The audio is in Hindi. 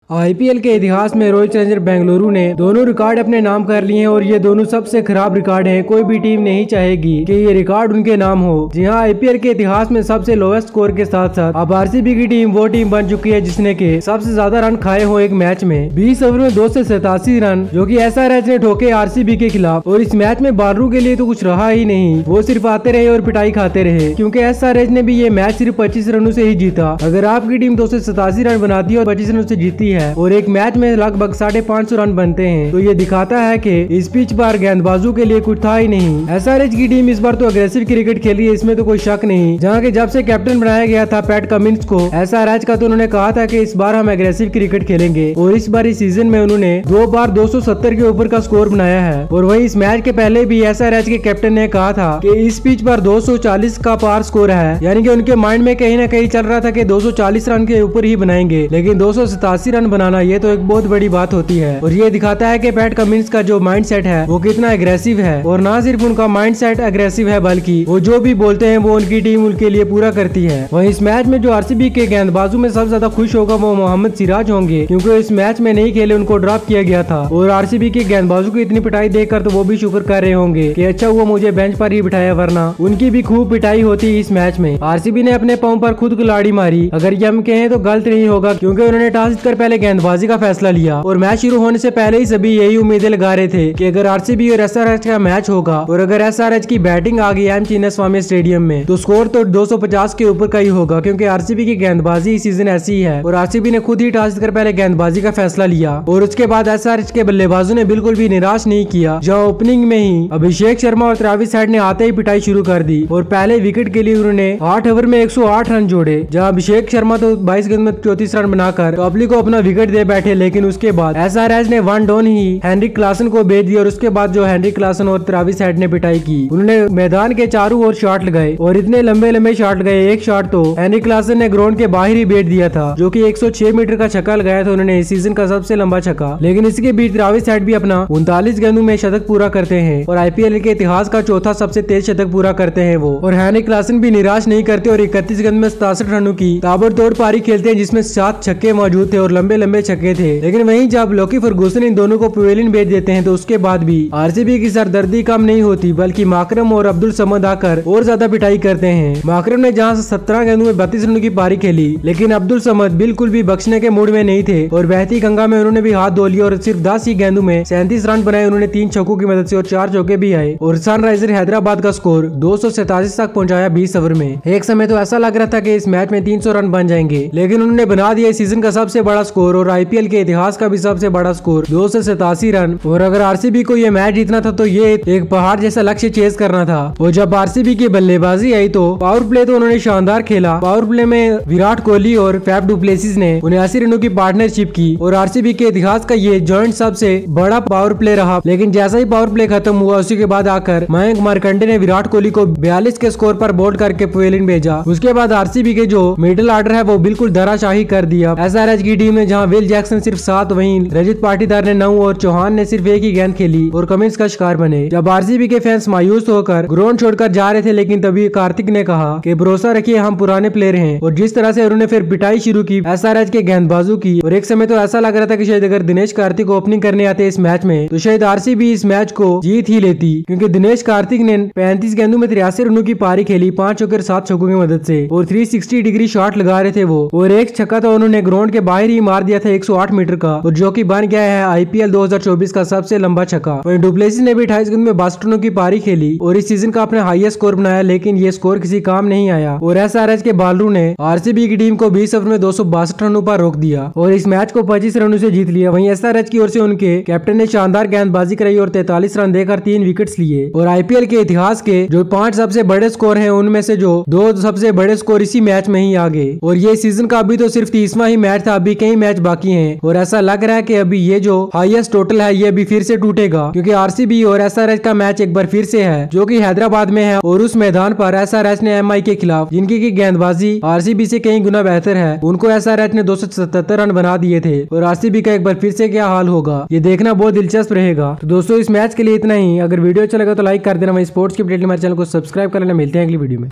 आईपीएल के इतिहास में रॉयल चैलेंजर बेंगलुरु ने दोनों रिकॉर्ड अपने नाम कर लिए हैं और ये दोनों सबसे खराब रिकॉर्ड हैं। कोई भी टीम नहीं चाहेगी कि ये रिकॉर्ड उनके नाम हो। जी हाँ, आईपीएल के इतिहास में सबसे लोएस्ट स्कोर के साथ साथ अब आरसीबी की टीम वो टीम बन चुकी है जिसने के सबसे ज्यादा रन खाए हो एक मैच में। 20 ओवर में 287 रन जो कि एसआरएच ने ठोके आरसीबी के खिलाफ। और इस मैच में बॉलरों के लिए तो कुछ रहा ही नहीं, वो सिर्फ आते रहे और पिटाई खाते रहे क्योंकि एसआरएच ने भी ये मैच सिर्फ 25 रनों से ही जीता। अगर आपकी टीम 287 रन बनाती है और 25 रनों से जीती है और एक मैच में लगभग 550 रन बनते हैं तो ये दिखाता है कि इस पिच पर गेंदबाजों के लिए कुछ था ही नहीं। एसआरएच की टीम इस बार तो अग्रेसिव क्रिकेट खेली है, इसमें तो कोई शक नहीं। जहां के जब से कैप्टन बनाया गया था पैट कमिंस को एसआरएच का, तो उन्होंने कहा था कि इस बार हम अग्रेसिव क्रिकेट खेलेंगे और इस बार इस सीजन में उन्होंने 2 बार 270 के ऊपर का स्कोर बनाया है। और वही इस मैच के पहले भी एसआरएच के कैप्टन ने कहा था कि इस पिच पर 240 का पार स्कोर है, यानी कि उनके माइंड में कहीं ना कहीं चल रहा था कि 240 रन के ऊपर ही बनाएंगे, लेकिन 287 रन बनाना ये तो एक बहुत बड़ी बात होती है। और ये दिखाता है कि पैट कमिंस का जो माइंडसेट है वो कितना एग्रेसिव है। और ना सिर्फ उनका माइंडसेट एग्रेसिव है बल्कि वो जो भी बोलते हैं वो उनकी टीम उनके लिए पूरा करती है। वहीं इस मैच में जो आरसीबी के गेंदबाजों में सबसे ज्यादा खुश होगा वो मोहम्मद सिराज होंगे क्योंकि इस मैच में नहीं खेले, उनको ड्रॉप किया गया था। और आरसीबी के गेंदबाजों की इतनी पिटाई देखकर तो वो भी शुक्र कर रहे होंगे कि अच्छा हुआ मुझे बेंच पर ही बिठाया, वरना उनकी भी खूब पिटाई होती इस मैच में। आरसीबी ने अपने पांव पर खुद कुल्हाड़ी मारी, अगर ये हम कहें तो गलत नहीं होगा क्योंकि उन्होंने टॉस जीतकर पहले गेंदबाजी का फैसला लिया। और मैच शुरू होने से पहले ही सभी यही उम्मीदें लगा रहे थे कि अगर आरसीबी और एसआरएच का मैच होगा और अगर एसआरएच की बैटिंग आ गई एम चिन्नास्वामी स्टेडियम में तो स्कोर तो 250 के ऊपर का ही होगा क्योंकि आरसीबी की गेंदबाजी इस सीजन ऐसी ही है। और आरसीबी ने खुद ही टॉस जीतकर पहले गेंदबाजी का फैसला लिया और उसके बाद एसआरएच के बल्लेबाजों ने बिल्कुल भी निराश नहीं किया। जहां ओपनिंग में ही अभिषेक शर्मा और ट्रेविस हेड ने आते ही पिटाई शुरू कर दी और पहले विकेट के लिए उन्होंने 8 ओवर में 108 रन जोड़े। जहां अभिषेक शर्मा तो 22 गेंद में 34 रन बनाकर टॉपली को अपना विकेट दे बैठे, लेकिन उसके बाद एसआरएच ने वन डाउन ही हेनरिक क्लासन को भेज दिया। और उसके बाद जो हेनरिक क्लासन और ट्रेविस हेड ने पिटाई की, उन्होंने मैदान के चारों ओर शॉट लगाए और इतने लंबे लंबे शॉट लगाए। एक शॉट तो हेनरिक क्लासन ने ग्राउंड के बाहर ही भेज दिया था जो कि 106 मीटर का छक्का लगाया था उन्होंने, इस सीजन का सबसे लंबा छक्का। लेकिन इसके बीच ट्रेविस हेड भी अपना 39 गेंदों में शतक पूरा करते हैं और आईपीएल के इतिहास का चौथा सबसे तेज शतक पूरा करते हैं वो। और हेनरिक क्लासन भी निराश नहीं करते और 31 गेंद में 67 रनों की ताबड़तोड़ पारी खेलते हैं जिसमें 7 छक्के मौजूद थे और लंबे लंबे छक्के थे। लेकिन वहीं जब लोकी फर्गूसन इन दोनों को पवेलियन भेज देते हैं तो उसके बाद भी आरसीबी की सरदर्दी कम नहीं होती, बल्कि माकरम और अब्दुल समद आकर और ज्यादा पिटाई करते हैं। माकरम ने जहां 17 गेंदों में 32 रनों की पारी खेली, लेकिन अब्दुल समद बिल्कुल भी बख्शने के मूड में नहीं थे और बहती गंगा में उन्होंने भी हाथ धो लिया और सिर्फ 10 ही गेंदों में 37 रन बनाए उन्होंने 3 छक्कों की मदद से और 4 चौके भी आए। और सनराइजर हैदराबाद का स्कोर 287 तक पहुंचाया 20 ओवर में। एक समय तो ऐसा लग रहा था कि इस मैच में 300 रन बन जाएंगे, लेकिन उन्होंने बना दिया इस सीजन का सबसे बड़ा स्कोर और आईपीएल के इतिहास का भी सबसे बड़ा स्कोर 287 रन। और अगर आरसीबी को ये मैच जीतना था तो ये एक पहाड़ जैसा लक्ष्य चेज करना था। और जब आरसीबी की बल्लेबाजी आई तो पावर प्ले तो उन्होंने शानदार खेला। पावर प्ले में विराट कोहली और फैफ डु प्लेसिस ने 79 रनों की पार्टनरशिप की और आरसीबी के इतिहास का ये जॉइंट सबसे बड़ा पावर प्ले रहा। लेकिन जैसा ही पावर प्ले खत्म हुआ उसी के बाद आकर मयंक मार्कंडे ने विराट कोहली को 42 के स्कोर पर बोल्ड करके पवेलियन भेजा। उसके बाद आरसीबी के जो मिडिल ऑर्डर है वो बिल्कुल धराशाही कर दिया एसआरएच की टीम ने, जहां विल जैक्सन सिर्फ 7, वहीं रजत पाटीदार ने 9 और चौहान ने सिर्फ एक ही गेंद खेली और कमिंस का शिकार बने। जब आरसीबी के फैंस मायूस होकर ग्राउंड छोड़कर जा रहे थे, लेकिन तभी कार्तिक ने कहा कि भरोसा रखिए हम पुराने प्लेयर हैं। और जिस तरह से उन्होंने फिर पिटाई शुरू की एसआरएच के गेंदबाजों की, और एक समय तो ऐसा लग रहा था कि शायद अगर दिनेश कार्तिक ओपनिंग करने आते इस मैच में तो शायद आरसीबी इस मैच को जीत ही लेती, क्योंकि दिनेश कार्तिक ने 35 गेंदों में 83 रनों की पारी खेली 5 चौके और 7 छक्कों की मदद से और 360 डिग्री शॉट लगा रहे थे वो। और एक छक्का तो उन्होंने ग्राउंड के बाहर ही मार दिया था 108 मीटर का, और जो कि बन गया है आईपीएल 2024 का सबसे लंबा छक्का। वहीं डु प्लेसिस ने भी 28 गेंद में 62 रनों की पारी खेली और इस सीजन का अपना हाईएस्ट स्कोर बनाया, लेकिन ये स्कोर किसी काम नहीं आया। और एसआरएच के बॉलरों ने आरसीबी की टीम को 20 ओवर में 262 रनों पर रोक दिया और इस मैच को 25 रनों से जीत लिया। वहीं एसआरएच की ओर से उनके कैप्टन ने शानदार गेंदबाजी कराई और 43 रन देकर 3 विकेट्स लिए। और आईपीएल के इतिहास के जो 5 सबसे बड़े स्कोर हैं उनमें से जो 2 सबसे बड़े स्कोर इसी मैच में ही आ गए। और ये सीजन का अभी तो सिर्फ 30वां ही मैच था, अभी कई मैच बाकी हैं और ऐसा लग रहा है कि अभी ये जो हाईएस्ट टोटल है ये अभी फिर से टूटेगा, क्योंकि आरसीबी और एसआरएच का मैच एक बार फिर से है जो कि हैदराबाद में है। और उस मैदान पर एसआरएच ने एमआई के खिलाफ, जिनकी की गेंदबाजी आरसीबी से कई गुना बेहतर है, उनको एसआरएच ने 277 रन बना दिए थे। और आरसीबी का एक बार फिर से क्या हाल होगा ये देखना बहुत दिलचस्प रहेगा। तो दोस्तों इस मैच के लिए इतना ही। अगर वीडियो अच्छा लगा तो लाइक कर देना। वहीं स्पोर्ट्स की अपडेट हमारे चैनल को सब्सक्राइब कर लेना। मिलते हैं अगली वीडियो में।